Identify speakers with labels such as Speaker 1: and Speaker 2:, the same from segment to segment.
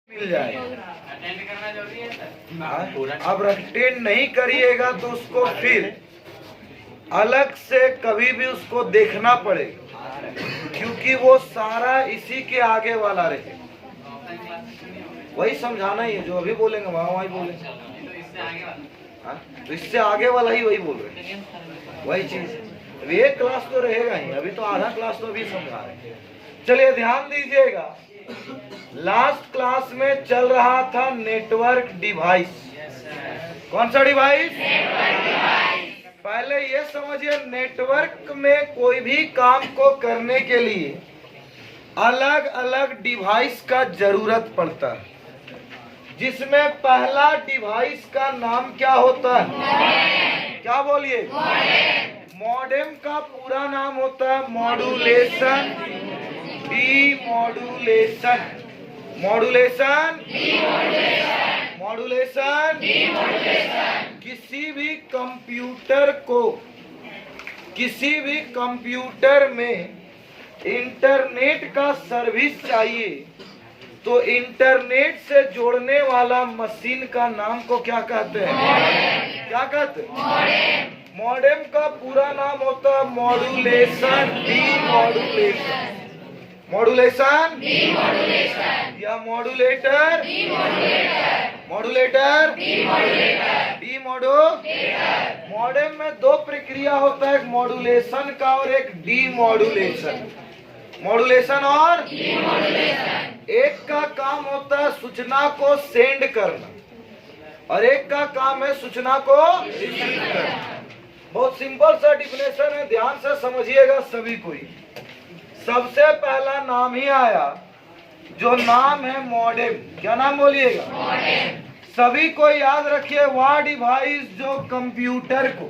Speaker 1: मिल जाएगा। अटेंड करना जरूरी है सर। अब अटेंड नहीं करिएगा तो उसको फिर अलग से कभी भी उसको देखना पड़ेगा, क्योंकि वो सारा इसी के आगे वाला रहे। वही समझाना ही है, जो अभी बोलेंगे वही बोलेंगे। इससे आगे वाला ही वही बोल रहे हैं, वही चीज। एक क्लास तो रहेगा ही, अभी तो आधा क्लास तो अभी समझा रहे हैं। चलिए ध्यान दीजिएगा, लास्ट क्लास में चल रहा था नेटवर्क डिवाइस। कौन सा डिवाइस? पहले ये समझिए, नेटवर्क में कोई भी काम को करने के लिए अलग अलग डिवाइस का जरूरत पड़ता है, जिसमें पहला डिवाइस का नाम क्या होता है? क्या बोलिए? मॉडेम का पूरा नाम होता है मॉड्यूलेशन, डीमॉड्यूलेशन, मॉड्यूलेशन, मॉड्यूलेशन। किसी भी कंप्यूटर में इंटरनेट का सर्विस चाहिए तो इंटरनेट से जोड़ने वाला मशीन का नाम को क्या कहते हैं? क्या कहते हैं? मॉडेम का पूरा नाम होता है मॉड्यूलेशन, डीमॉड्यूलेशन, मॉड्यूलेशन या मॉड्यूलेटर, मॉड्यूलेटर, डीमॉड्यूलेटर। मॉडेम में दो प्रक्रिया होता है, एक मॉड्यूलेशन का और एक डीमॉड्यूलेशन। मॉड्यूलेशन और डीमॉड्यूलेशन। एक का काम होता है सूचना को सेंड करना और एक का काम है सूचना को रिसीव करना। बहुत सिंपल सा डिफिनेशन है, ध्यान से समझिएगा सभी कोई। सबसे पहला नाम ही आया, जो नाम है मॉडेम। क्या नाम बोलिएगा? मॉडेम। सभी को याद रखिए, वह डिवाइस जो कंप्यूटर को,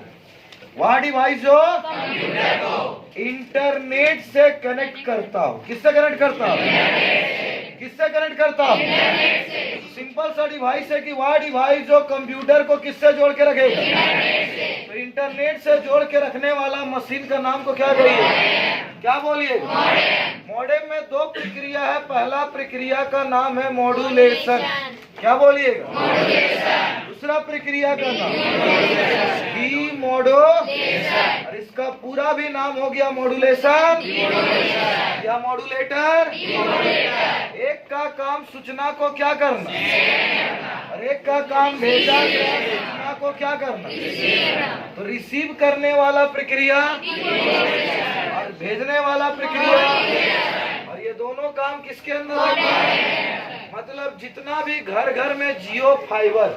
Speaker 1: वह डिवाइस जो कंप्यूटर को इंटरनेट से कनेक्ट करता हो। किससे कनेक्ट करता हो? किससे कनेक्ट करता हो? सिंपल सा डिवाइस है कि वह डिवाइस जो कंप्यूटर को किससे जोड़ के रखेगा? तो इंटरनेट से जोड़ के रखने वाला मशीन का नाम को क्या कहिए? क्या बोलिए? मॉडेम में दो प्रक्रिया है, पहला प्रक्रिया का नाम है मॉड्यूलेशन। क्या बोलिएगा? दूसरा प्रक्रिया का नाम डीमॉड्यूलेशन, और इसका पूरा भी नाम हो गया मॉड्यूलेशन या मॉड्यूलेटर। एक का काम सूचना को क्या करना और एक का काम भेजा गया सूचना को क्या करना। तो रिसीव करने वाला प्रक्रिया और भेजने वाला प्रक्रिया, और ये दोनों काम किसके अंदर होता है? मतलब जितना भी घर घर में जियो फाइबर,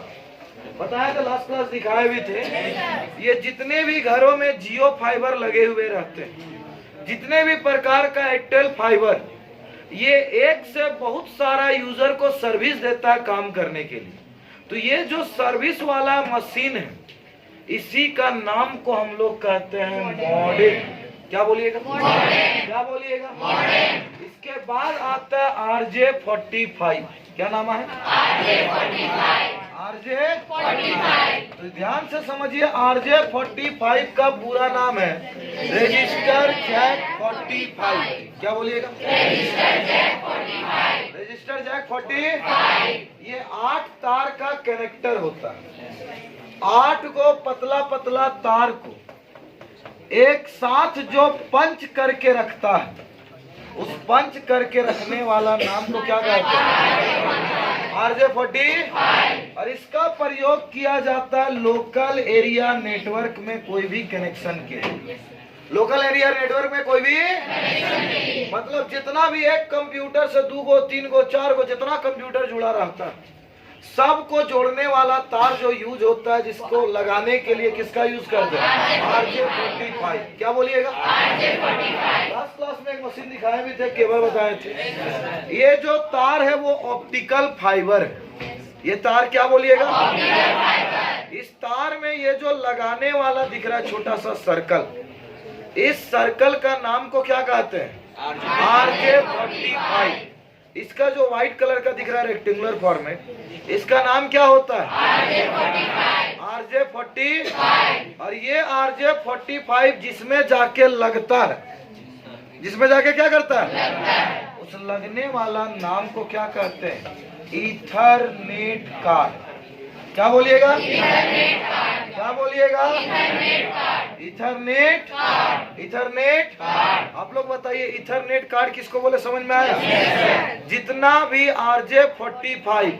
Speaker 1: बताया था लास्ट क्लास, दिखाए भी थे, ये जितने भी घरों में जियो फाइबर लगे हुए रहते हैं, जितने भी प्रकार का एयरटेल फाइबर, ये एक से बहुत सारा यूजर को सर्विस देता है काम करने के लिए। तो ये जो सर्विस वाला मशीन है, इसी का नाम को हम लोग कहते हैं मॉडेम। क्या बोलिएगा? क्या बोलिएगा? इसके बाद आता है RJ45। क्या नाम है? RJ45। तो ध्यान से समझिए, RJ45 का पूरा नाम है रजिस्टर जैक 45। क्या बोलिएगा? Register jack 45। ये 8 तार का कनेक्टर होता है। 8 को पतला पतला तार को एक साथ जो पंच करके रखता है, उस पंच करके रखने वाला नाम को क्या कहते हैं? RJ45। और इसका प्रयोग किया जाता है लोकल एरिया नेटवर्क में कोई भी कनेक्शन के लिए। लोकल एरिया नेटवर्क में कोई भी मतलब जितना भी एक कंप्यूटर से 2 गो 3 गो 4 गो जितना कंप्यूटर जुड़ा रहता है, सबको जोड़ने वाला तार जो यूज होता है, जिसको लगाने के लिए किसका यूज करते हैं? RJ45। क्या बोलिएगा? लास्ट क्लास में एक मशीन दिखाए भी थे, केबल बताए थे। ये जो तार है वो ऑप्टिकल फाइबर है। ये तार क्या बोलिएगा? इस तार में ये जो लगाने वाला दिख रहा है छोटा सा सर्कल, इस सर्कल का नाम को क्या कहते हैं? RJ45। इसका जो व्हाइट कलर का दिख रहा है रेक्टेंगुलर फॉर्मेट, इसका नाम क्या होता है? RJ45। और ये RJ45 जिसमें जाके लगता है, जिसमें जाके क्या करता है? उस लगने वाला नाम को क्या कहते हैं? Ethernet card. क्या बोलिएगा? क्या बोलिएगा? इथरनेट। इथरनेट। आप लोग बताइए इथरनेट कार्ड किसको बोले, समझ में आया? जितना भी RJ45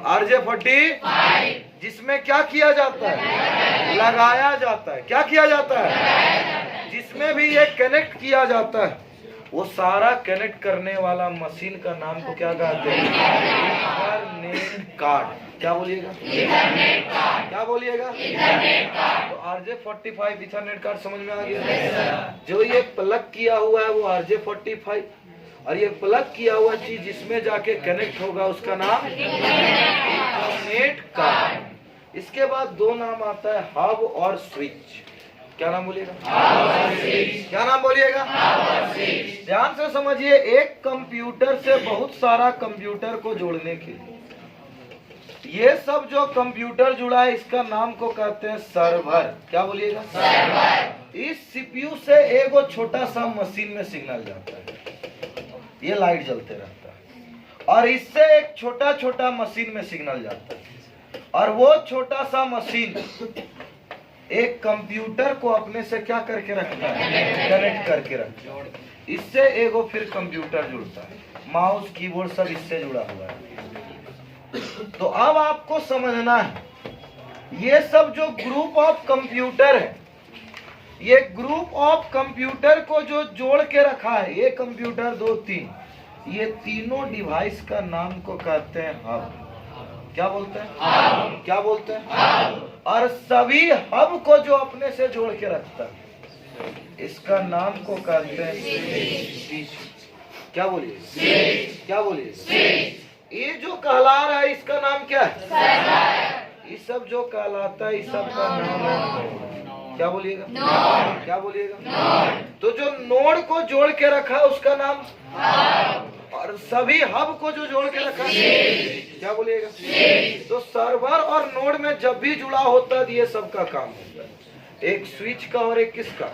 Speaker 1: जिसमें क्या किया जाता है? लगाया जाता है। क्या किया जाता है? जिसमें भी ये कनेक्ट किया जाता है, वो सारा कनेक्ट करने वाला मशीन का नाम को क्या कहते हैं? Ethernet card. क्या बोलिएगा? क्या बोलिएगा? तो RJ45 इथरनेट कार्ड समझ में आ गया। जो ये प्लग किया हुआ है वो RJ45, और ये प्लग किया हुआ चीज जिसमें जाके कनेक्ट होगा उसका नाम इथरनेट कार्ड। इसके बाद दो नाम आता है, हब और स्विच। क्या नाम बोलिएगा? क्या नाम बोलिएगा? ध्यान से समझिए, एक कंप्यूटर से बहुत सारा कंप्यूटर को जोड़ने के लिए ये सब जो कंप्यूटर जुड़ा है इसका नाम को कहते हैं सर्वर। क्या बोलिएगा? सर्वर। इस सीपीयू से एक वो छोटा सा मशीन में सिग्नल जाता है, ये लाइट जलते रहता है, और इससे एक छोटा छोटा मशीन में सिग्नल जाता है, और वो छोटा सा मशीन एक कंप्यूटर को अपने से क्या करके रखता है? कनेक्ट करके रखता है। इससे एगो फिर कंप्यूटर जुड़ता है, माउस कीबोर्ड सब इससे जुड़ा हुआ है। तो अब आपको समझना है, ये सब जो ग्रुप ऑफ कंप्यूटर है, ये ग्रुप ऑफ कंप्यूटर को जो जोड़ के रखा है, ये कंप्यूटर 2 3, ये तीनों डिवाइस का नाम को कहते हैं हब। क्या बोलते हैं? क्या बोलते हैं? और सभी हब को जो अपने से जोड़ के रखता है, इसका नाम को कहते हैं स्विच। क्या बोलिए? क्या बोलिए? ये जो कहला रहा है इसका नाम क्या है? ये सब जो कहलाता है इस सब का नाम है, क्या बोलिएगा? क्या बोलिएगा? तो जो नोड को जोड़ के रखा है उसका नाम, और सभी हब को जो जोड़ के रखा है, क्या बोलिएगा? तो सर्वर और नोड में जब भी जुड़ा होता है ये सब का काम होता है। एक स्विच का और एक किसका?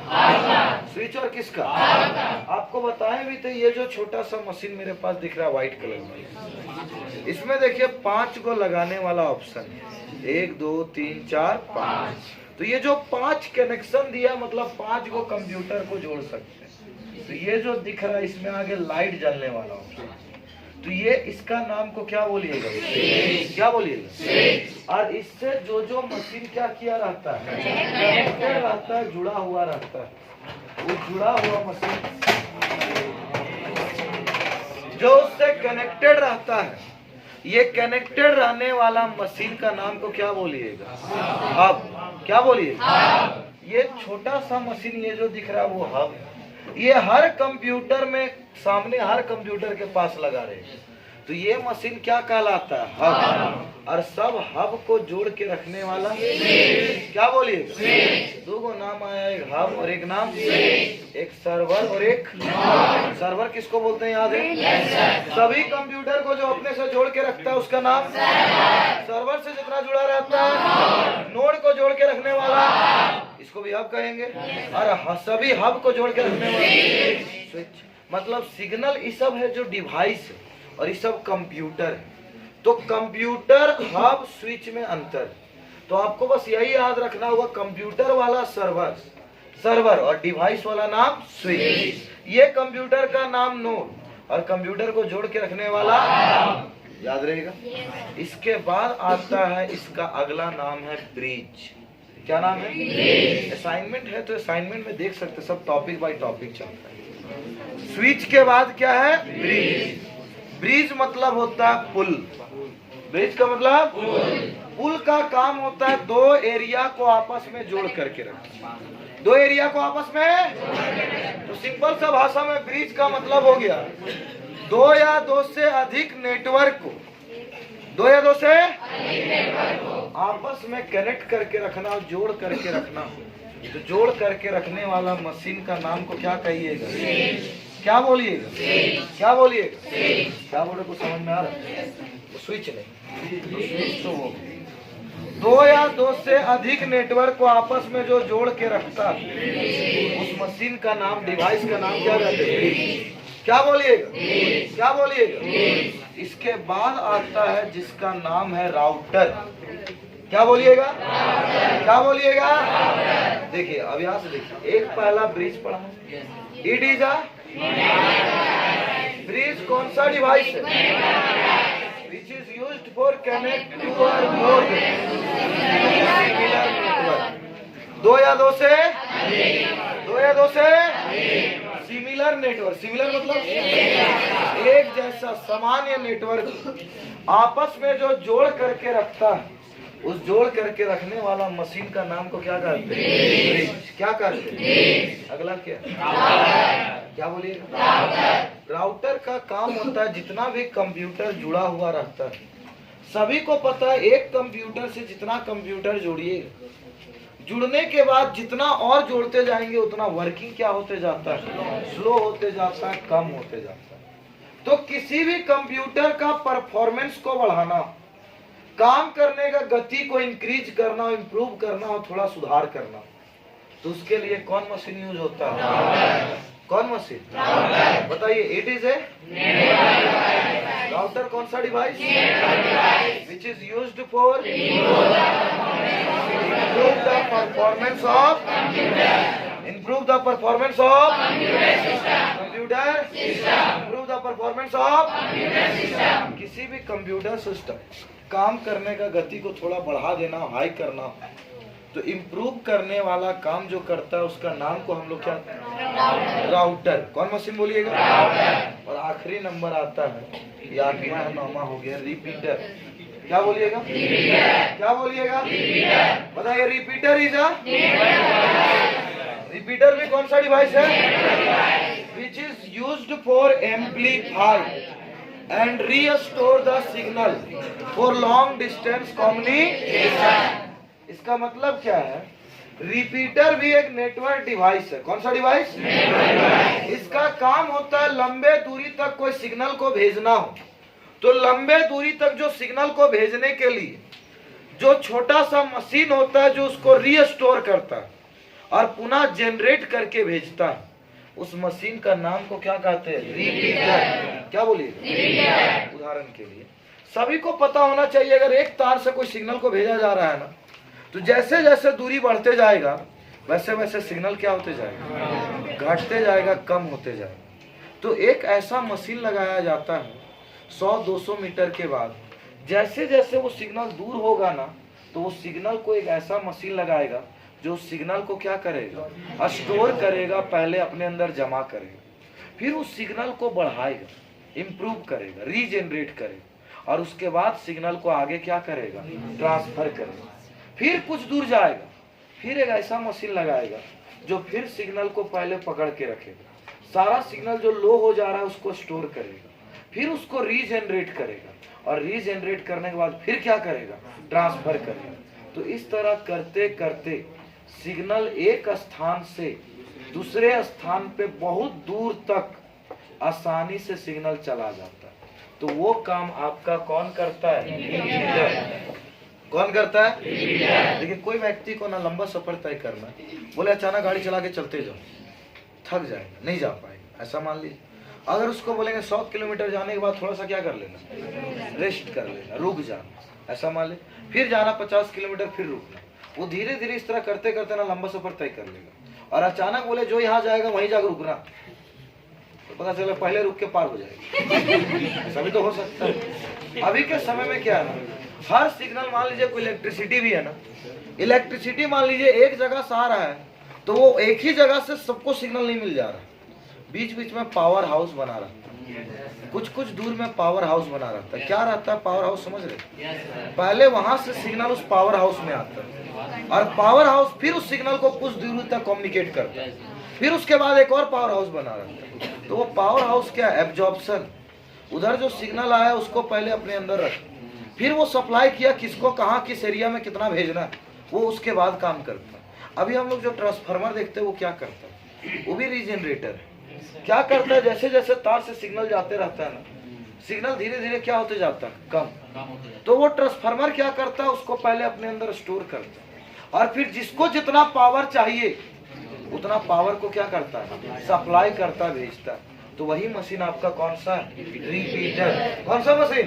Speaker 1: स्विच और किसका? आपको बताएं भी तो, ये जो छोटा सा मशीन मेरे पास दिख रहा है व्हाइट कलर में, इसमें देखिए 5 को लगाने वाला ऑप्शन है, 1 2 3 4 5। तो ये जो 5 कनेक्शन दिया, मतलब 5 को कंप्यूटर को जोड़ सकते हैं। तो ये जो दिख रहा है इसमें आगे लाइट जलने वाला ऑप्शन, तो ये इसका नाम को क्या बोलिएगा? क्या बोलिएगा? और इससे जो जो मशीन क्या किया रहता है? कनेक्टेड रहता है, जुड़ा हुआ रहता है। वो जुड़ा हुआ मशीन जो उससे कनेक्टेड रहता है, ये कनेक्टेड रहने वाला मशीन का नाम को क्या बोलिएगा? हब। क्या बोलिएगा? ये छोटा सा मशीन ये जो दिख रहा है वो हब, ये हर कंप्यूटर में सामने हर कंप्यूटर के पास लगा रहे, तो ये मशीन क्या कहलाता है? हब। और सब हब को जोड़ के रखने वाला क्या बोलिएगा? 2 नाम आया, एक हब और एक नाम, एक सर्वर और एक सर्वर किसको बोलते हैं याद है? सभी कंप्यूटर को जो अपने से जोड़ के रखता है उसका नाम सर्वर। से जितना जुड़ा रहता है, नोड को जोड़ के रखने वाला इसको भी हब कहेंगे, और सभी हब को जोड़ के रखने वाला स्विच। मतलब सिग्नल ये सब है जो डिवाइस है, और ये सब कंप्यूटर है। तो कंप्यूटर हब स्विच में अंतर, तो आपको बस यही याद रखना होगा, कंप्यूटर वाला सर्वर और डिवाइस वाला नाम स्विच। ये कंप्यूटर का नाम नोड, और कंप्यूटर को जोड़ के रखने वाला याद रहेगा। इसके बाद आता है इसका अगला नाम है ब्रिज। क्या नाम है? असाइनमेंट है तो असाइनमेंट में देख सकते, सब टॉपिक बाय टॉपिक चलता है। स्विच के बाद क्या है? ब्रिज। ब्रिज मतलब होता है पुल। ब्रिज का मतलब पुल का काम होता है 2 एरिया को आपस में जोड़ करके रखना। 2 एरिया को आपस में, तो सिंपल सा भाषा में ब्रिज का मतलब हो गया 2 या 2 से अधिक नेटवर्क को, 2 या 2 से आपस में कनेक्ट करके रखना, जोड़ करके रखना। तो जोड़ करके रखने वाला मशीन का नाम को क्या कहिएगा? क्या बोलिएगा? क्या बोलिएगा? क्या बोले कुछ समझ में आ रहा है? स्विच नहीं, स्विच तो वो 2 या 2 से अधिक नेटवर्क को आपस में जो जोड़ के रखता उस मशीन का नाम, डिवाइस का नाम क्या कहते हैं? क्या बोलिएगा? क्या बोलिएगा? इसके बाद आता है जिसका नाम है राउटर। क्या बोलिएगा? क्या बोलिएगा? देखिए अब यहाँ से देखिए, एक पहला ब्रिज पढ़ा, इट इज अ ब्रिज कौन सा डिवाइस है? Which is used for connect to और मोर सिमिलर नेटवर्क। दो या दो से सिमिलर नेटवर्क। सिमिलर मतलब एक जैसा सामान्य नेटवर्क आपस में जो जोड़ करके रखता है, उस जोड़ करके रखने वाला मशीन का नाम को क्या कहते हैं? ब्रिज। क्या कहते हैं? अगला क्या बोलिएगा? राउटर का काम होता है, जितना भी कंप्यूटर जुड़ा हुआ रहता है, सभी को पता है एक कंप्यूटर से जितना कंप्यूटर जोड़िए, जुड़ने के बाद जितना और जोड़ते जाएंगे उतना वर्किंग क्या होते जाता है? स्लो होते जाता है, कम होते जाता है। तो किसी भी कंप्यूटर का परफॉर्मेंस को बढ़ाना, काम करने का गति को इंक्रीज करना, इंप्रूव करना और थोड़ा सुधार करना, तो उसके लिए कौन मशीन यूज होता है? कौन मशीन? बताइए। It is a router. कौन सा device? Which is used for improve the performance of computer system। improve the performance of किसी भी कंप्यूटर सिस्टम काम करने का गति को थोड़ा बढ़ा देना, हाई करना, तो इम्प्रूव करने वाला काम जो करता है उसका नाम को हम लोग क्या? राउटर। कौन मशीन बोलिएगा? और आखिरी नंबर आता है, ये 8वां हो गया, रिपीटर। क्या बोलिएगा? क्या बोलिएगा? बताइए। रिपीटर इज अ रिपीटर भी कौन सा डिवाइस है? Which is used for amplify and restore the signal for long distance communication. इसका मतलब क्या है? रिपीटर भी एक नेटवर्क डिवाइस है। कौन सा डिवाइस? इसका काम होता है लंबे दूरी तक कोई सिग्नल को भेजना हो, तो लंबे दूरी तक जो सिग्नल को भेजने के लिए जो छोटा सा मशीन होता है जो उसको रीस्टोर करता है और पुनः जनरेट करके भेजता है, उस मशीन का नाम को क्या कहते हैं? रिपीटर। क्या बोलिए? उदाहरण के लिए सभी को पता होना चाहिए, अगर एक तार से कोई सिग्नल को भेजा जा रहा है ना, तो जैसे जैसे दूरी बढ़ते जाएगा वैसे वैसे सिग्नल क्या होते जाएगा? घटते जाएगा, कम होते जाएगा। तो एक ऐसा मशीन लगाया जाता है 100-200 मीटर के बाद, जैसे जैसे वो सिग्नल दूर होगा ना, तो वो सिग्नल को एक ऐसा मशीन लगाएगा जो सिग्नल को क्या करेगा? स्टोर करेगा, पहले अपने अंदर जमा करेगा, फिर उस सिग्नल को बढ़ाएगा, इम्प्रूव करेगा, रीजनरेट करेगा, और उसके बाद सिग्नल को आगे क्या करेगा? ट्रांसफर करेगा। फिर कुछ दूर जाएगा, फिर एक ऐसा मशीन लगाएगा जो फिर सिग्नल को पहले पकड़ के रखेगा, सारा सिग्नल जो लो हो जा रहा है उसको स्टोर करेगा, फिर उसको रीजनरेट करेगा, और रीजनरेट करने के बाद फिर क्या करेगा? ट्रांसफर करेगा। तो इस तरह करते करते सिग्नल एक स्थान से दूसरे स्थान पे बहुत दूर तक आसानी से सिग्नल चला जाता है। तो वो काम आपका कौन करता है? कौन करता है? लेकिन कोई व्यक्ति को ना लंबा सफर तय करना, बोले अचानक गाड़ी चला के चलते जाओ, थक जाएगा, नहीं जा पाएगा, ऐसा मान लीजिए। अगर उसको बोलेंगे 100 किलोमीटर जाने के बाद थोड़ा सा क्या कर लेना? रेस्ट कर लेना, रुक जाना, ऐसा मान ले, फिर जाना 50 किलोमीटर, फिर रुकना, वो धीरे धीरे इस तरह करते करते ना लंबा सफर तय कर लेगा। और अचानक बोले जो यहाँ जाएगा वहीं जाकर रुकना, तो पता चला पहले रुक के पार हो जाएगा। सभी तो हो सकता है। अभी के समय में क्या है ना, हर सिग्नल, मान लीजिए कोई इलेक्ट्रिसिटी भी है ना, इलेक्ट्रिसिटी मान लीजिए एक जगह से आ रहा है, तो वो एक ही जगह से सबको सिग्नल नहीं मिल जा रहा, बीच बीच में पावर हाउस बना रहता है, कुछ कुछ दूर में पावर हाउस बना रहता है। क्या रहता है पावर हाउस? समझ रहे? पहले वहां से सिग्नल उस पावर हाउस में आता है, और पावर हाउस फिर उस सिग्नल को कुछ दूर तक कम्युनिकेट करता है, फिर उसके बाद एक और पावर हाउस बना रहता है। तो वो पावर हाउस क्या? एब्जॉर्प्शन। उधर जो सिग्नल आया उसको पहले अपने अंदर रखा, फिर वो सप्लाई किया किसको, कहाँ, किस एरिया में कितना भेजना है, वो उसके बाद काम करता है। अभी हम लोग जो ट्रांसफार्मर देखते हैं वो क्या करता है? वो भी रीजनरेटर है। क्या करता है? जैसे जैसे तार से सिग्नल जाते रहता है ना, सिग्नल धीरे धीरे क्या होते जाता है? कम। तो वो ट्रांसफार्मर क्या करता है? उसको पहले अपने अंदर स्टोर करता है, और फिर जिसको जितना पावर चाहिए उतना पावर को क्या करता है? सप्लाई करता है, भेजता है। तो वही मशीन आपका कौन सा? रिपीटर। कौन सा मशीन?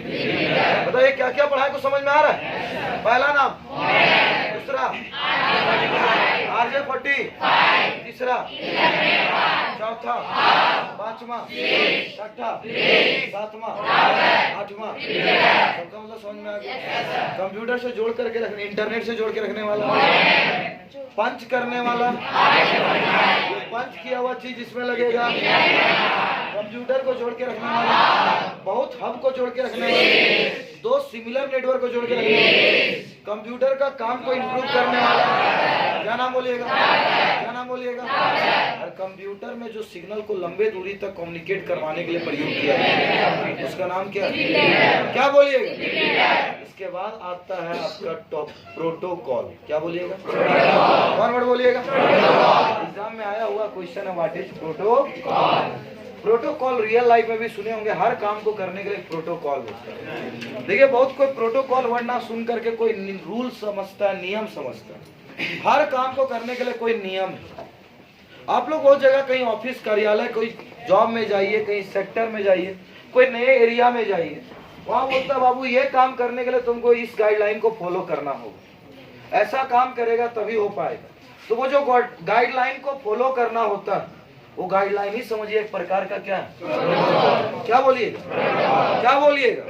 Speaker 1: बताइए क्या क्या पढ़ाई को समझ में आ रहा है? पहला नाम, दूसरा RJ40, तीसरा, चौथा, पांचवा, छठा, सातवां, आठवां। सबका मतलब समझ में आ गया? कंप्यूटर से जोड़ करके रखने, इंटरनेट से जोड़ के रखने वाला, पंच करने वाला, पंच किया हुआ चीज इसमें लगेगा, कंप्यूटर को जोड़ के रखने वाला, बहुत हब को जोड़ के रखने वाला, दो सिमिलर नेटवर्क को जोड़ के रखने वाला, कंप्यूटर का काम को इंप्रूव करने वाला। क्या नाम बोलिएगा? क्या नाम बोलिएगा? और कंप्यूटर में जो सिग्नल को लंबे दूरी तक कम्युनिकेट करवाने के लिए प्रयोग किया जाता है उसका नाम क्या है? क्या बोलिएगा? इसके बाद आता है आपका टॉप प्रोटोकॉल। क्या बोलिएगा? कौन वर्ड बोलिएगा? एग्जाम में आया हुआ क्वेश्चन है, what is protocol. Protocol real life में भी सुने होंगे, हर काम को करने के लिए प्रोटोकॉल होता है। देखिए बहुत कोई प्रोटोकॉल वर्ड ना सुन करके कोई रूल समझता है, नियम समझता है। हर काम को करने के लिए कोई नियम है। आप लोग बहुत जगह कहीं ऑफिस कार्यालय कोई जॉब में जाइए, कहीं सेक्टर में जाइए, कोई नए एरिया में जाइए, वहां बोलता है बाबू ये काम करने के लिए तुमको इस गाइडलाइन को फॉलो करना होगा, ऐसा काम करेगा तभी हो पाएगा। तो वो जो गाइडलाइन को फॉलो करना होता है वो गाइडलाइन ही समझिए एक प्रकार का क्या है? क्या बोलिएगा? क्या बोलिएगा?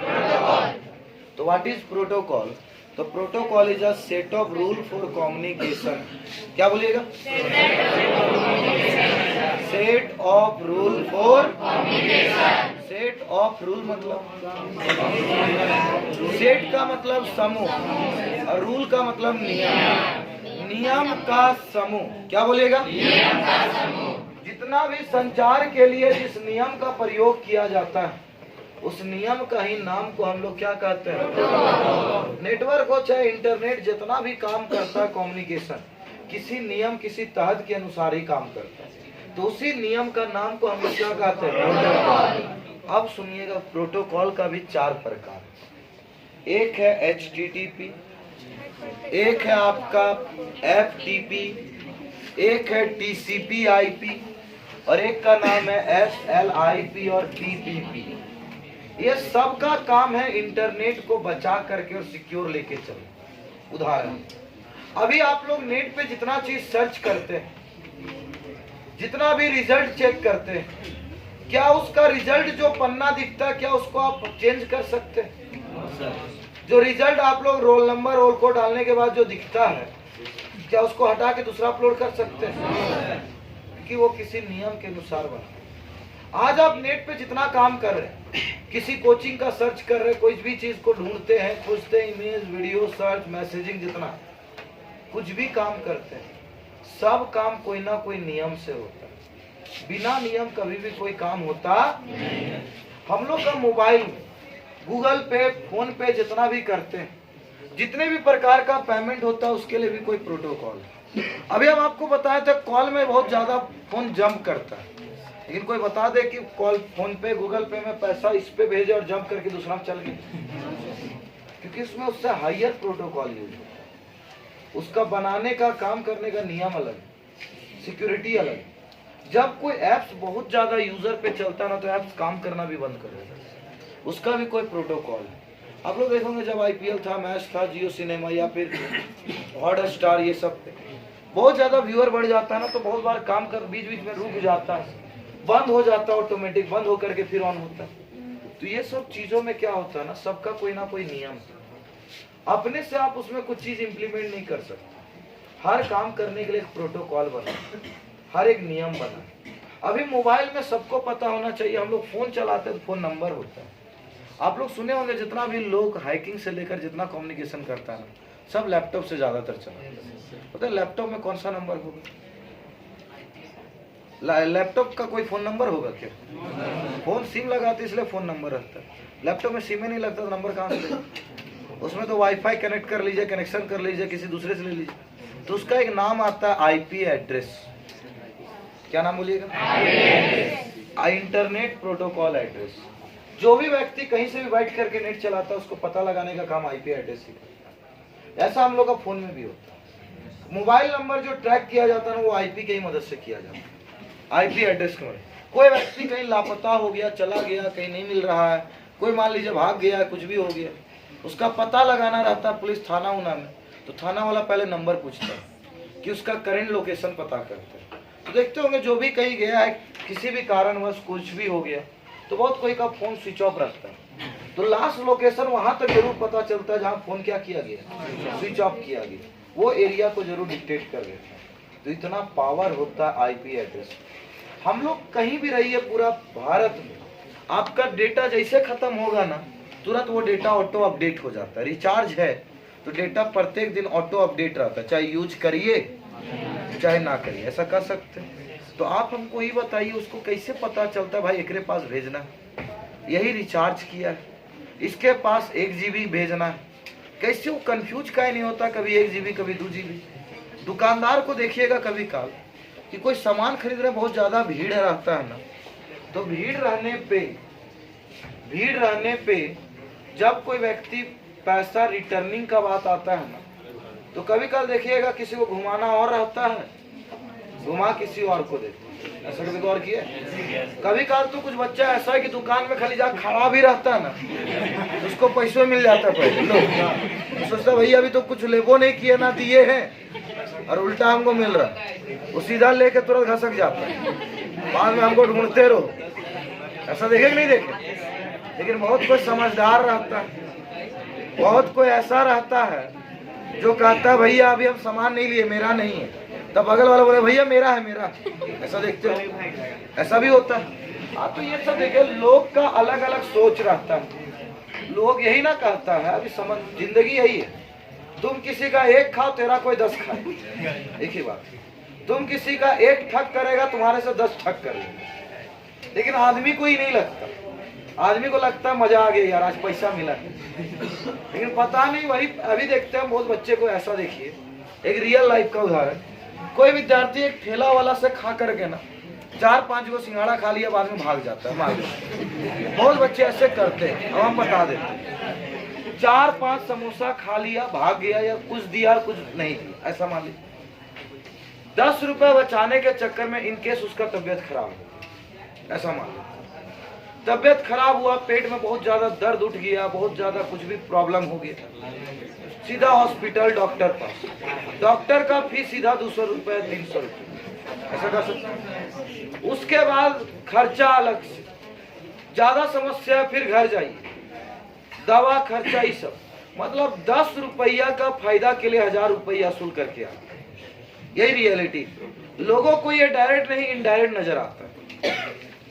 Speaker 1: तो व्हाट इज प्रोटोकॉल? तो protocol is a set of rule for communication. क्या बोलिएगा? Set of rule for communication. Set of rule मतलब, सेट का मतलब समूह और रूल का मतलब नियम। नियम का समूह। क्या बोलिएगा? नियम का समूह। जितना भी संचार के लिए जिस नियम का प्रयोग किया जाता है उस नियम का ही नाम को हम लोग क्या कहते हैं? नेटवर्क हो चाहे इंटरनेट, जितना भी काम करता है कम्युनिकेशन किसी नियम किसी तहत के अनुसार ही काम करता है, तो उसी नियम का नाम को हम लोग क्या कहते हैं? अब सुनिएगा, प्रोटोकॉल का भी 4 प्रकार। एक है HTTP, एक है आपका FTP, एक है TCP/IP और एक का नाम है SLIP और PPP। ये सब का काम है इंटरनेट को बचा करके और सिक्योर लेके चलो। उदाहरण, अभी आप लोग नेट पे जितना चीज सर्च करते हैं, जितना भी रिजल्ट चेक करते हैं, क्या उसका रिजल्ट जो पन्ना दिखता है क्या उसको आप चेंज कर सकते हैं? जो रिजल्ट आप लोग रोल नंबर रोल कोड डालने के बाद जो दिखता है क्या उसको हटा के दूसरा अपलोड कर सकते हैं? कि वो किसी नियम के अनुसार बना। आज आप नेट पे जितना काम कर रहे हैं, किसी कोचिंग का सर्च कर रहे हैं, कोई भी चीज को ढूंढते हैं, खोजते हैं, इमेज वीडियो सर्च मैसेजिंग, जितना कुछ भी काम करते हैं, सब काम कोई ना कोई नियम से होता है। बिना नियम कभी भी कोई काम होता नहीं। हम लोग का मोबाइल में गूगल पे, फोन पे जितना भी करते हैं, जितने भी प्रकार का पेमेंट होता है उसके लिए भी कोई प्रोटोकॉल है। अभी हम आपको बताया था कॉल में बहुत ज्यादा फोन जंप करता है, लेकिन कोई बता दे कि कॉल फोन पे गूगल पे में पैसा इस पे भेजे और जंप करके दूसरा में चल गया, क्योंकि उसमें उससे हायर प्रोटोकॉल यूज होता है। उसका बनाने का काम करने का नियम अलग, सिक्योरिटी अलग। जब कोई एप्स बहुत ज्यादा यूजर पे चलता है ना तो एप्स काम करना भी बंद कर देता है, उसका भी कोई प्रोटोकॉल है। आप लोग देखोगे जब IPL था, मैच था, जियो सिनेमा या फिर हॉटस्टार, ये सब पे बहुत ज्यादा व्यूअर बढ़ जाता है ना तो बहुत बार काम कर बीच बीच में रुक जाता है, बंद हो जाता है, ऑटोमेटिक बंद होकर के फिर ऑन होता है। तो ये सब चीजों में क्या होता है ना, सबका कोई ना कोई नियम है। अपने से आप उसमें कुछ चीज इंप्लीमेंट नहीं कर सकते। हर काम करने के लिए एक प्रोटोकॉल बना, हर एक नियम बना। अभी मोबाइल में सबको पता होना चाहिए, हम लोग फोन चलाते हैं तो फोन नंबर होता है। आप लोग सुने होंगे जितना भी लोग हाइकिंग से लेकर जितना कम्युनिकेशन करता है ना, सब लैपटॉप से ज्यादातर चलाते हैं। पता है लैपटॉप में कौन सा नंबर होगा? लैपटॉप का कोई फोन नंबर होगा क्या? फोन सिम लगाते इसलिए फोन नंबर रहता है। लैपटॉप में सिम ही नहीं लगता तो नंबर कहाँ से लेगा? उसमें तो वाईफाई कनेक्ट कर लीजिए, कनेक्शन कर लीजिए, किसी दूसरे से ले लीजिए, तो उसका एक नाम आता है IP एड्रेस। क्या नाम बोलिएगा? Internet protocol address. जो भी व्यक्ति कहीं से भी बैठ करके नेट चलाता है उसको पता लगाने का काम IP एड्रेस ही करता है। ऐसा हम लोग का फोन में भी होता है। मोबाइल नंबर जो ट्रैक किया जाता है ना वो IP की ही मदद से किया जाता है, IP एड्रेस की मदद। कोई व्यक्ति कहीं लापता हो गया, चला गया, कहीं नहीं मिल रहा है, कोई मान लीजिए भाग गया, कुछ भी हो गया, उसका पता लगाना रहता है पुलिस थाना उना में, तो थाना वाला पहले नंबर पूछता है कि उसका करंट लोकेशन पता करते हैं। तो देखते होंगे जो भी कहीं गया है, किसी भी कारणवश कुछ भी हो गया, तो बहुत कोई का फोन स्विच ऑफ रखता है, तो लास्ट लोकेशन वहां तक जरूर पता चलता है जहाँ फोन क्या किया गया, स्विच ऑफ किया गया, वो एरिया को जरूर डिक्टेट कर देता है। तो इतना पावर होता है आईपी एड्रेस। हम लोग कहीं भी रहिए पूरा भारत में, आपका डेटा जैसे खत्म होगा ना, तुरंत वो डेटा ऑटो अपडेट हो जाता है। रिचार्ज है तो डेटा प्रत्येक दिन ऑटो अपडेट रहता है, चाहे यूज करिए चाहे ना करिए, ऐसा कर सकते हैं। तो आप हमको ही बताइए उसको कैसे पता चलता है भाई एकरे पास भेजना है, यही रिचार्ज किया है, इसके पास 1 GB भेजना है, कैसे वो कंफ्यूज काहे नहीं होता, कभी 1 GB कभी 2 GB। दुकानदार को देखिएगा कभी काल कि कोई सामान खरीदने बहुत ज्यादा भीड़ रहता है ना, तो भीड़ रहने पे जब कोई व्यक्ति पैसा रिटर्निंग का बात आता है ना, तो कभी कल देखिएगा किसी को घुमाना और रहता है, घुमा किसी और को देते। ऐसा कभी गौर किया? कभी कल तो कुछ बच्चा ऐसा है कि दुकान में खाली जा खड़ा भी रहता है ना, उसको पैसों मिल जाता है पहले लोग, तो सोचता भैया अभी तो कुछ लेबो नहीं किए ना दिए हैं और उल्टा हमको मिल रहा है, वो सीधा लेके तुरंत घसक जाता है, बाद में हमको ढूंढते रहो। ऐसा देखे कि नहीं देखे? लेकिन बहुत कोई समझदार रहता है, बहुत कोई ऐसा रहता है जो कहता है भैया अभी हम सामान नहीं लिए, मेरा नहीं है, तब बगल वाला बोले भैया मेरा है मेरा। ऐसा देखते हो? ऐसा भी होता है। हाँ, तो ये सब देखिए लोग का अलग अलग सोच रहता है। लोग यही ना कहता है, अभी समझ जिंदगी यही है, तुम किसी का 1 खाओ तेरा कोई 10 खाए, एक ही बात। तुम किसी का 1 ठग करेगा तुम्हारे से 10 ठग करेगा। लेकिन आदमी को ही नहीं लगता, आदमी को लगता है मजा आ गया यार आज पैसा मिला है। लेकिन पता नहीं, वही अभी देखते हैं बहुत बच्चे को। ऐसा देखिए एक रियल लाइफ का उदाहरण, कोई विद्यार्थी एक ठेला वाला से खा करके ना 4-5 गो सिंघाड़ा खा लिया, बाद में भाग जाता है। बहुत बच्चे ऐसे करते हैं, अब हम बता देते हैं। 4-5 समोसा खा लिया, भाग गया, या कुछ दिया कुछ नहीं दिया, ऐसा मान लीजिए 10 रुपए बचाने के चक्कर में इनकेस उसका तबियत खराब हो, ऐसा मान लीजिए तबियत खराब हुआ, पेट में बहुत ज्यादा दर्द उठ गया, बहुत ज्यादा कुछ भी प्रॉब्लम हो गया, सीधा हॉस्पिटल डॉक्टर पास, डॉक्टर का फीस सीधा 200 रुपए 300 रुपए, ऐसा कर सकते हैं। उसके बाद खर्चा अलग से, ज्यादा समस्या फिर घर जाइए, दवा खर्चा, ये सब मतलब 10 रुपया का फायदा के लिए 1000 रुपया वसूल करके आ। यही रियलिटी। लोगों को ये डायरेक्ट नहीं इनडायरेक्ट नजर आता है।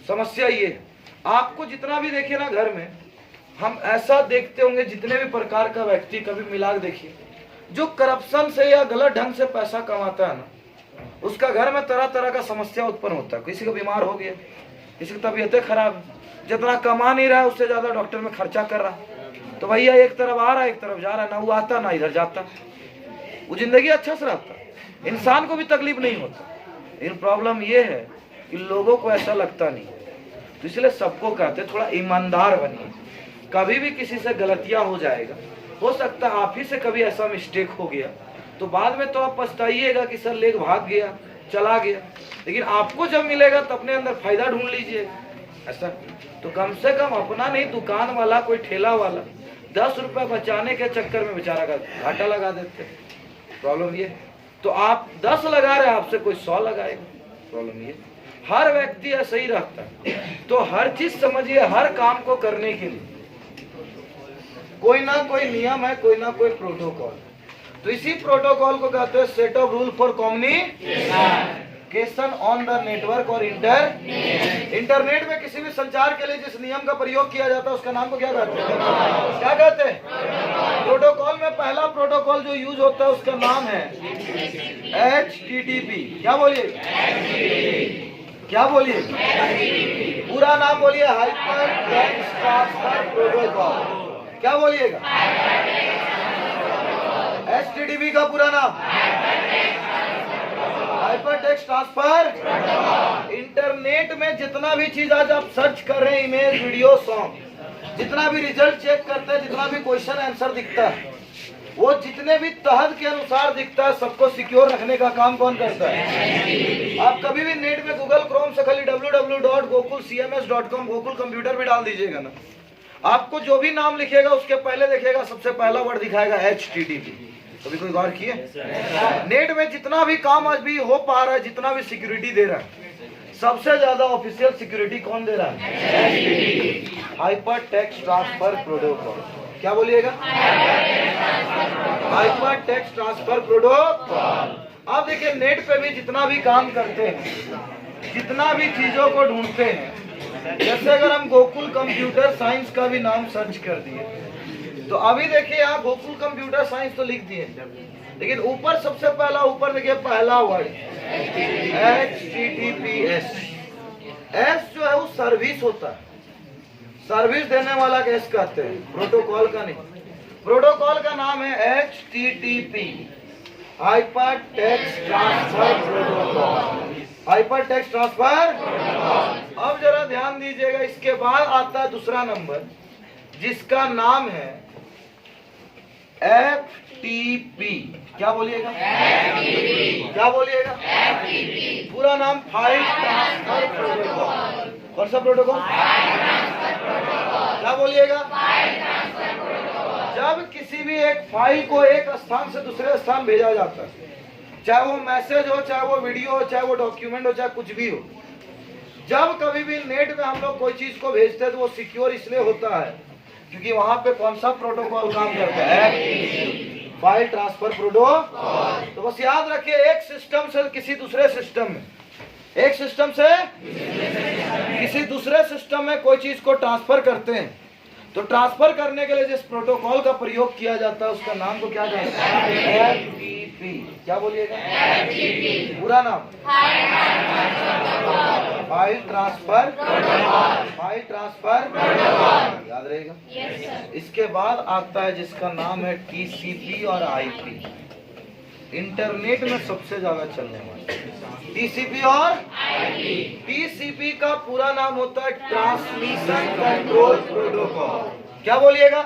Speaker 1: समस्या ये है, आपको जितना भी देखिए ना घर में, हम ऐसा देखते होंगे जितने भी प्रकार का व्यक्ति, कभी मिला के देखिए, जो करप्शन से या गलत ढंग से पैसा कमाता है ना, उसका घर में तरह तरह का समस्या उत्पन्न होता है। किसी को बीमार हो गया, किसी की तबीयतें खराब है, जितना कमा नहीं रहा है उससे ज्यादा डॉक्टर में खर्चा कर रहा है, तो भैया एक तरफ आ रहा है एक तरफ जा रहा है, ना वो आता ना इधर जाता, वो जिंदगी अच्छा से रहता, इंसान को भी तकलीफ नहीं होता। लेकिन प्रॉब्लम ये है कि लोगों को ऐसा लगता नहीं, तो इसलिए सबको कहते हैं थोड़ा ईमानदार बनिए। कभी भी किसी से गलतियां हो जाएगा, हो सकता है आप ही से कभी ऐसा मिस्टेक हो गया, तो बाद में तो आप पछताइएगा कि सर लेग भाग गया, चला गया, लेकिन आपको जब मिलेगा तो अपने अंदर फायदा ढूंढ लीजिए। ऐसा तो कम से कम अपना नहीं, दुकान वाला कोई ठेला वाला 10 रुपए बचाने के चक्कर में बेचारा का घाटा लगा देते। प्रॉब्लम ये, तो आप 10 लगा रहे, आपसे कोई 100 लगाएगा। प्रॉब्लम ये, हर व्यक्ति ऐसा ही रहता है। तो हर चीज समझिए, हर काम को करने के लिए कोई ना कोई नियम है, कोई ना कोई प्रोटोकॉल। तो इसी प्रोटोकॉल को कहते हैं set of rule for communication on the network और इंटरनेट में किसी भी संचार के लिए जिस नियम का प्रयोग किया जाता है उसका नाम को क्या कहते हैं? क्या कहते हैं? प्रोटोकॉल में पहला प्रोटोकॉल जो यूज होता है उसका नाम है HTTP। क्या बोलिए? क्या बोलिए? पूरा नाम बोलिए, हाइपर टेक्स्ट ट्रांसफर प्रोटोकॉल। क्या बोलिएगा? HTTP का पूरा नाम हाइपर टेक्स्ट ट्रांसफर। इंटरनेट में जितना भी चीज आज आप सर्च कर रहे हैं, इमेज, वीडियो, सॉन्ग, जितना भी रिजल्ट चेक करते हैं, जितना भी क्वेश्चन आंसर दिखता है, वो जितने भी तहत के अनुसार दिखता है सबको सिक्योर रखने का काम कौन करता है? आप कभी भी नेट में गूगल क्रोम से खाली www.gokulcms.com गोकुल कंप्यूटर भी डाल दीजिएगा ना, आपको जो भी नाम लिखेगा उसके पहले देखेगा सबसे पहला वर्ड दिखाएगा HTTP। कभी कोई गौर किए? नेट में जितना भी काम आज भी हो पा रहा है, जितना भी सिक्योरिटी दे रहा है, सबसे ज्यादा ऑफिशियल सिक्योरिटी कौन दे रहा है? Hyper text transfer protocol. क्या बोलिएगा? Hyper text transfer protocol. अब देखिए नेट पे भी जितना भी काम करते हैं, जितना भी चीजों को ढूंढते हैं, जैसे अगर हम गोकुल कंप्यूटर साइंस का भी नाम सर्च कर दिए तो अभी देखिए यहाँ गोकुल कंप्यूटर साइंस तो लिख दिए, लेकिन ऊपर सबसे पहला ऊपर देखिए पहला वर्ड HTTPS। एस जो है वो सर्विस होता है, सर्विस देने वाला कैसे कहते हैं, प्रोटोकॉल का नहीं। प्रोटोकॉल का नाम है HTTP, hyper text transfer protocol. Hyper text transfer. अब जरा ध्यान दीजिएगा, इसके बाद आता है दूसरा नंबर जिसका नाम है FTP। क्या बोलिएगा? क्या बोलिएगा? पूरा नाम फाइल ट्रांसफर प्रोटोकॉल। कौन सा प्रोटोकॉल? क्या बोलिएगा? जब किसी भी एक फाइल को एक स्थान से दूसरे स्थान भेजा जाता है, चाहे वो मैसेज हो, चाहे वो वीडियो हो, चाहे वो डॉक्यूमेंट हो, चाहे कुछ भी हो, जब कभी भी नेट में हम लोग कोई चीज को भेजते हैं तो वो सिक्योर इसलिए होता है क्योंकि वहां पे कौन सा प्रोटोकॉल काम करता है? File transfer protocol. तो बस याद रखिए, एक सिस्टम से किसी दूसरे सिस्टम में, एक सिस्टम से किसी दूसरे सिस्टम में कोई चीज को ट्रांसफर करते हैं तो ट्रांसफर करने के लिए जिस प्रोटोकॉल का प्रयोग किया जाता है उसका नाम को क्या कहते हैं? FTP। क्या बोलिएगा? पूरा नाम फाइल ट्रांसफर। फाइल ट्रांसफर याद रहेगा। इसके बाद आता है जिसका नाम है TCP और IP। इंटरनेट में सबसे ज्यादा चलने वाला TCP और TCP का पूरा नाम होता है ट्रांसमिशन कंट्रोल प्रोटोकॉल। क्या बोलिएगा?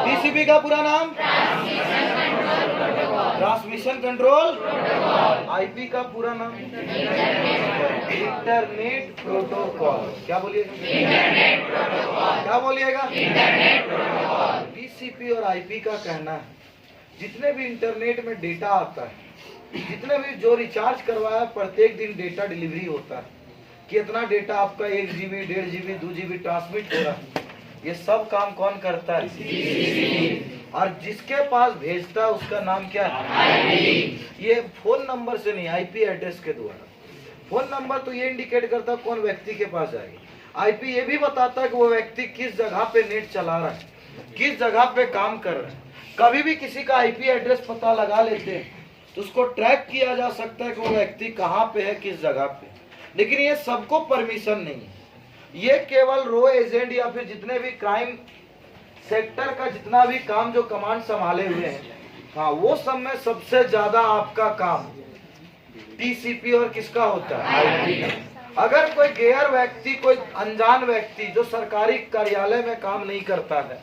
Speaker 1: TCP का पूरा नाम ट्रांसमिशन कंट्रोल। IP का पूरा नाम इंटरनेट प्रोटोकॉल। क्या बोलिएगा? क्या बोलिएगा? TCP और IP का कहना है जितने भी इंटरनेट में डेटा आता है, जितने भी जो रिचार्ज करवाया प्रत्येक दिन डेटा डिलीवरी होता है, कितना डेटा आपका 1 GB 1.5 GB 2 GB ट्रांसमिट हो रहा है, ये सब काम कौन करता है? और जिसके पास भेजता है उसका नाम क्या है? ये फोन नंबर से नहीं, IP एड्रेस के द्वारा। फोन नंबर तो ये इंडिकेट करता है कौन व्यक्ति के पास जाएगी, IP ये भी बताता है कि वो व्यक्ति किस जगह पे नेट चला रहा है, किस जगह पे काम कर रहा है। कभी भी किसी का IP एड्रेस पता लगा लेते हैं तो उसको ट्रैक किया जा सकता है कि वो व्यक्ति कहाँ पे है, किस जगह पे। लेकिन ये सबको परमिशन नहीं है, ये केवल रो एजेंट या फिर जितने भी क्राइम सेक्टर का जितना भी काम जो कमांड संभाले हुए हैं, हाँ वो सब में सबसे ज्यादा आपका काम TCP और किसका होता है? IP का। अगर कोई गैर व्यक्ति, कोई अनजान व्यक्ति जो सरकारी कार्यालय में काम नहीं करता है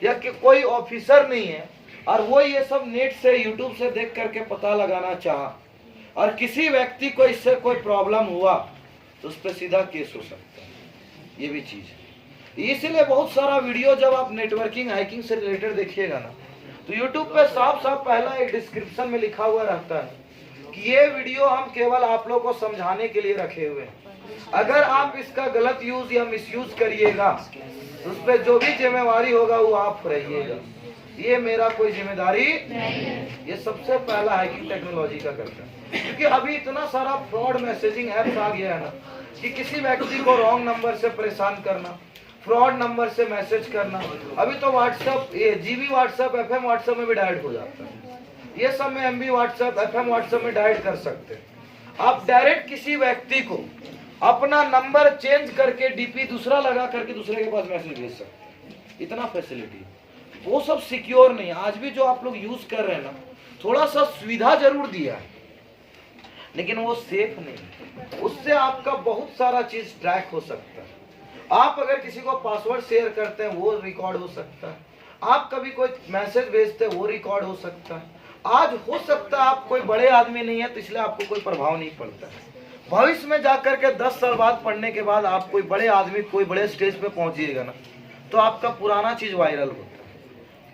Speaker 1: या कि कोई ऑफिसर नहीं है और वो ये सब नेट से यूट्यूब से देख करके पता लगाना चाहा और किसी व्यक्ति को इससे कोई प्रॉब्लम हुआ तो उस पर सीधा केस हो सकता है। ये भी चीज है, इसलिए बहुत सारा वीडियो जब आप नेटवर्किंग हैकिंग से रिलेटेड देखिएगा ना तो यूट्यूब पे साफ साफ पहला एक डिस्क्रिप्शन में लिखा हुआ रहता है कि ये वीडियो हम केवल आप लोग को समझाने के लिए रखे हुए हैं, अगर आप इसका गलत यूज या मिसयूज करिएगा तो उस पर जो भी जिम्मेवारी होगा वो आप रहिएगा, ये मेरा कोई जिम्मेदारी नहीं। ये सबसे पहला हैकिंग टेक्नोलॉजी का करता है, क्योंकि अभी इतना सारा फ्रॉड मैसेजिंग ऐप्स आ गया है ना कि किसी व्यक्ति को रॉन्ग नंबर से परेशान करना, फ्रॉड नंबर से मैसेज करना। अभी तो WhatsApp, GB WhatsApp, FM WhatsApp में भी डायरेक्ट हो जाता है, ये सब में MB व्हाट्सएप, FM व्हाट्सएप में डायरेक्ट कर सकते हैं। आप डायरेक्ट किसी व्यक्ति को अपना नंबर चेंज करके DP दूसरा लगा करके दूसरे के पास मैसेज भेज सकते हैं, इतना फैसिलिटी। वो सब सिक्योर नहीं। आज भी जो आप लोग यूज कर रहे हैं ना, थोड़ा सा सुविधा जरूर दिया है लेकिन वो सेफ नहीं, उससे आपका बहुत सारा चीज ट्रैक हो सकता है। आप अगर किसी को पासवर्ड शेयर करते हैं वो रिकॉर्ड हो सकता है, आप कभी कोई मैसेज भेजते वो रिकॉर्ड हो सकता है। आज हो सकता है आप कोई बड़े आदमी नहीं है तो इसलिए आपको कोई प्रभाव नहीं पड़ता है। भविष्य में जाकर के 10 साल बाद पढ़ने के बाद आप कोई बड़े आदमी कोई बड़े स्टेज पे पहुंचिएगा ना, तो आपका पुराना चीज वायरल होता है।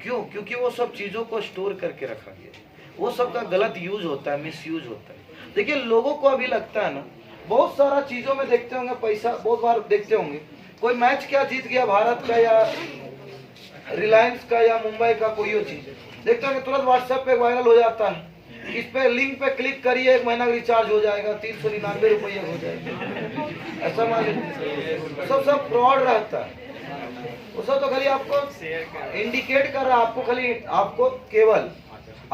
Speaker 1: क्यों? क्योंकि वो सब चीजों को स्टोर करके रखा गया, वो सब का गलत यूज होता है, मिस यूज होता है। देखिए लोगों को अभी लगता है ना, बहुत सारा चीजों में देखते होंगे पैसा, बहुत बार देखते होंगे कोई मैच क्या जीत गया भारत का या रिलायंस का या मुंबई का, कोई चीज देखते होंगे तुरंत व्हाट्सएप पे वायरल हो जाता है। इस पे लिंक पे क्लिक करिए, 1 महीना रिचार्ज हो जाएगा, 399 रुपये हो जाएगा। ऐसा मान लीजिए सब फ्रॉड रहता है। उसको तो खाली आपको इंडिकेट कर रहा है, आपको खाली आपको केवल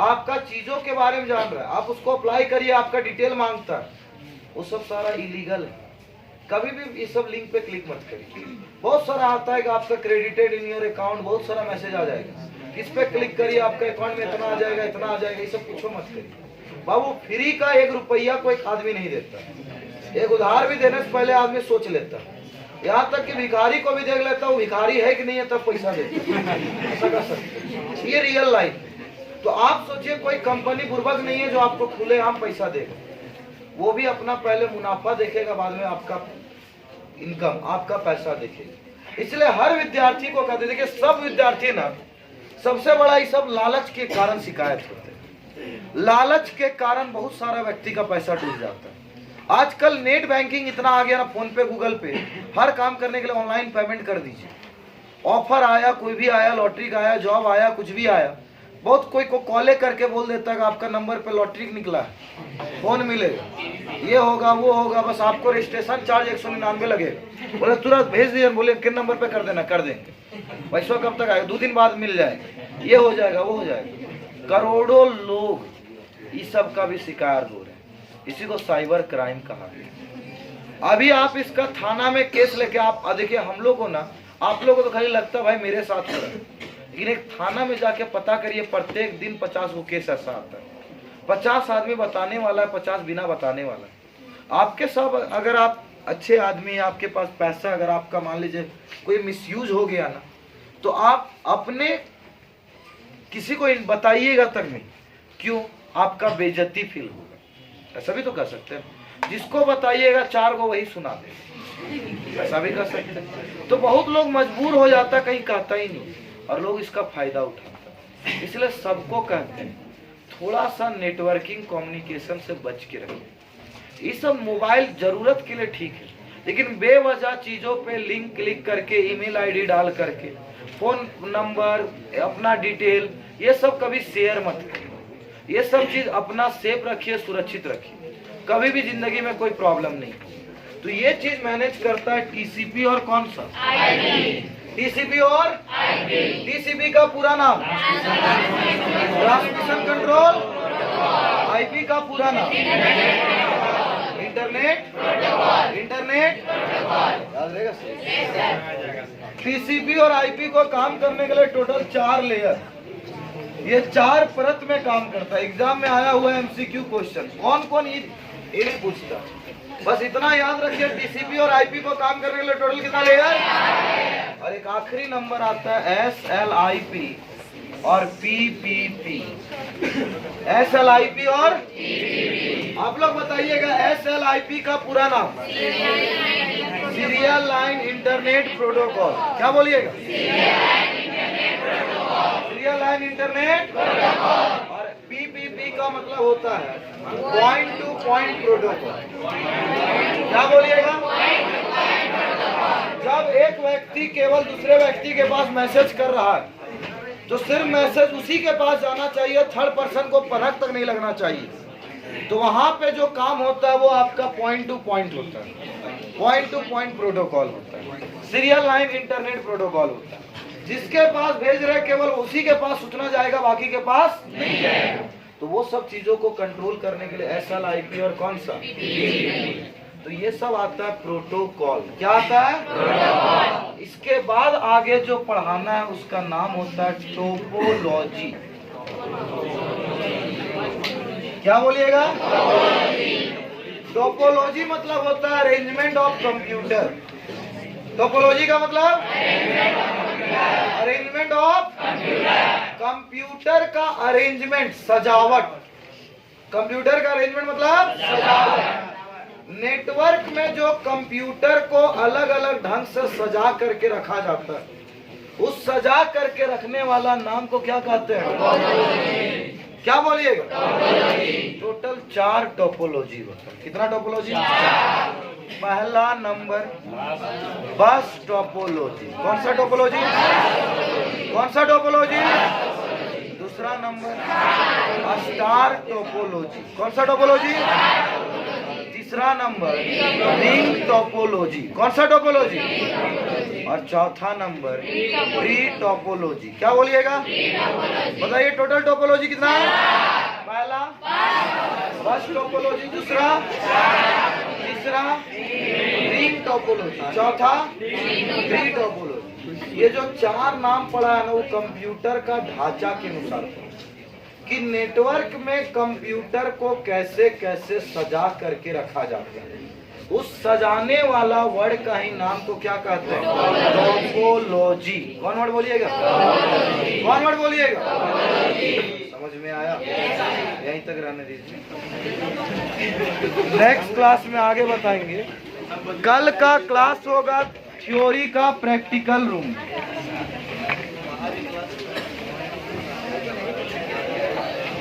Speaker 1: आपका चीजों के बारे में जान रहा है, आप उसको अप्लाई करिए, आपका डिटेल मांगता है, वो सब सारा इलीगल है। कभी भी ये सब लिंक पे क्लिक मत करिए। बहुत सारा आता है कि आपका क्रेडिटेड इन योर अकाउंट, बहुत सारा मैसेज आ जाएगा, किस पे क्लिक करिए आपके अकाउंट में इतना आ जाएगा, इतना आ जाएगा, ये सब पूछो मत करिए। बाबू फ्री का 1 रुपया कोई आदमी नहीं देता। एक उधार भी देने से पहले आदमी सोच लेता है, यहाँ तक कि भिखारी को भी देख लेता हूँ भिखारी है कि नहीं है तब पैसा देता। ऐसा कर सकते, ये रियल लाइफ। तो आप सोचिए कोई कंपनी बुर्बक नहीं है जो आपको खुलेआम पैसा देगा, वो भी अपना पहले मुनाफा देखेगा, बाद में आपका इनकम, आपका पैसा देखेगा। इसलिए हर विद्यार्थी को कहते, देखिए सब विद्यार्थी ना, सबसे बड़ा ये सब लालच के कारण शिकायत होते हैं। लालच के कारण बहुत सारा व्यक्ति का पैसा डूब जाता है। आजकल नेट बैंकिंग इतना आ गया ना, फोन पे गूगल पे, हर काम करने के लिए ऑनलाइन पेमेंट कर दीजिए। ऑफर आया, कोई भी आया, लॉटरी का आया, जॉब आया, कुछ भी आया, बहुत कोई को कॉले करके बोल देता है कि आपका नंबर पे लॉटरी निकला है, फोन मिलेगा, ये होगा वो होगा, बस आपको रजिस्ट्रेशन चार्ज 199 लगेगा। बोले तुरंत भेज दिए, बोले किन नंबर पे कर देना, कर देंगे, पैसा कब तक आएगा, 2 दिन बाद मिल जाएगा, ये हो जाएगा वो हो जाएगा। करोड़ों लोग इस सब का भी शिकार हो रहे हैं, इसी को साइबर क्राइम कहा गया। अभी आप इसका थाना में केस लेके आप देखिए, हम लोग को ना, आप लोगों को तो खाली लगता है भाई मेरे साथ हो रहा है, लेकिन एक थाना में जाके पता करिए, प्रत्येक दिन 50 को केस ऐसा आता है। 50 आदमी बताने वाला है, 50 बिना बताने वाला है। आपके सब, अगर आप अच्छे आदमी हैं, आपके पास पैसा, अगर आपका मान लीजिए कोई मिसयूज हो गया ना, तो आप अपने किसी को बताइएगा तक नहीं, क्यों? आपका बेइज्जती फील होगा। ऐसा भी तो कर सकते हैं, जिसको बताइएगा 4 को वही सुना दे, ऐसा भी कर सकते हैं। तो बहुत लोग मजबूर हो जाता, कहीं कहता ही नहीं, और लोग इसका फायदा उठाते हैं। इसलिए सबको कहते हैं थोड़ा सा नेटवर्किंग कम्युनिकेशन से बच के रखें। ये सब मोबाइल जरूरत के लिए ठीक है, लेकिन बेवजह चीजों पे लिंक क्लिक करके, ईमेल आईडी डाल करके, फोन नंबर, अपना डिटेल, ये सब कभी शेयर मत करिए। ये सब चीज अपना सेफ रखिए, सुरक्षित रखिए, कभी भी जिंदगी में कोई प्रॉब्लम नहीं। तो ये चीज मैनेज करता है टीसीपी और कौन सा टीसीपी और टीसीपी का पूरा नाम ट्रांसमिशन कंट्रोल, आईपी का पूरा नाम इंटरनेट याद रहेगा। टीसीपी और आईपी को काम करने के लिए टोटल 4 लेयर, ये 4 परत में काम करता है। एग्जाम में आया हुआ एमसीक्यू क्वेश्चन, कौन कौन ये नहीं पूछता, बस इतना याद रखिए, टीसीपी और आईपी को काम करने के लिए टोटल कितना लेयर, और एक आखिरी नंबर आता है SLIP और PPP। SLIP और आप लोग बताइएगा, SLIP का पूरा नाम सीरियल लाइन इंटरनेट प्रोटोकॉल, क्या बोलिएगा? Serial line internet protocol. और PPP का मतलब होता है पॉइंट टू पॉइंट प्रोटोकॉल, क्या बोलिएगा? जब एक व्यक्ति केवल दूसरे व्यक्ति के पास मैसेज कर रहा है तो सिर्फ मैसेज उसी के पास जाना चाहिए, थर्ड पर्सन को पलक तक नहीं लगना चाहिए। तो वहां पे जो काम होता है वो आपका पॉइंट टू पॉइंट होता है, पॉइंट टू पॉइंट प्रोटोकॉल होता है, सीरियल लाइन इंटरनेट प्रोटोकॉल होता है। जिसके पास भेज रहे केवल उसी के पास सूचना जाएगा, बाकी के पास नहीं जाएगा। तो वो सब चीजों को कंट्रोल करने के लिए SLIP और कौन सा तो ये सब आता है प्रोटोकॉल। क्या आता है? प्रोटोकॉल। इसके बाद आगे जो पढ़ाना है उसका नाम होता है टोपोलॉजी। क्या बोलिएगा? टोपोलॉजी मतलब होता है अरेंजमेंट ऑफ कंप्यूटर। टोपोलॉजी का मतलब अरेंजमेंट ऑफ कंप्यूटर का अरेंजमेंट, सजावट। कंप्यूटर का अरेंजमेंट मतलब सजावट। नेटवर्क में जो कंप्यूटर को अलग अलग ढंग से सजा करके रखा जाता है, उस सजा करके रखने वाला नाम को क्या कहते हैं? क्या बोलिएगा? टोटल 4 टोपोलॉजी होता है। कितना टोपोलॉजी? पहला नंबर बस टोपोलॉजी। कौन सा टोपोलॉजी? कौन सा टोपोलॉजी? दूसरा नंबर स्टार टोपोलॉजी। कौन सा टोपोलॉजी? तीसरा नंबर रिंग टोपोलॉजी। कौन सा टोपोलॉजी? और चौथा नंबर ट्री टोपोलॉजी। क्या बोलिएगा? बताइए टोटल टोपोलॉजी कितना है? पहला बस टोपोलॉजी, दूसरा, तीसरा रिंग टोपोलॉजी, चौथा ट्री टोपोलॉजी। ये जो 4 नाम पड़ा है ना, वो कंप्यूटर का ढांचा के अनुसार कि नेटवर्क में कंप्यूटर को कैसे कैसे सजा करके रखा जाता है, उस सजाने वाला वर्ड का ही नाम को क्या कहते हैं? टोपोलॉजी। कौन वर्ड बोलिएगा? कौन वर्ड बोलिएगा? समझ में आया? यहीं तक रहने दीजिए, नेक्स्ट क्लास में आगे बताएंगे। कल का क्लास होगा थ्योरी का प्रैक्टिकल रूम।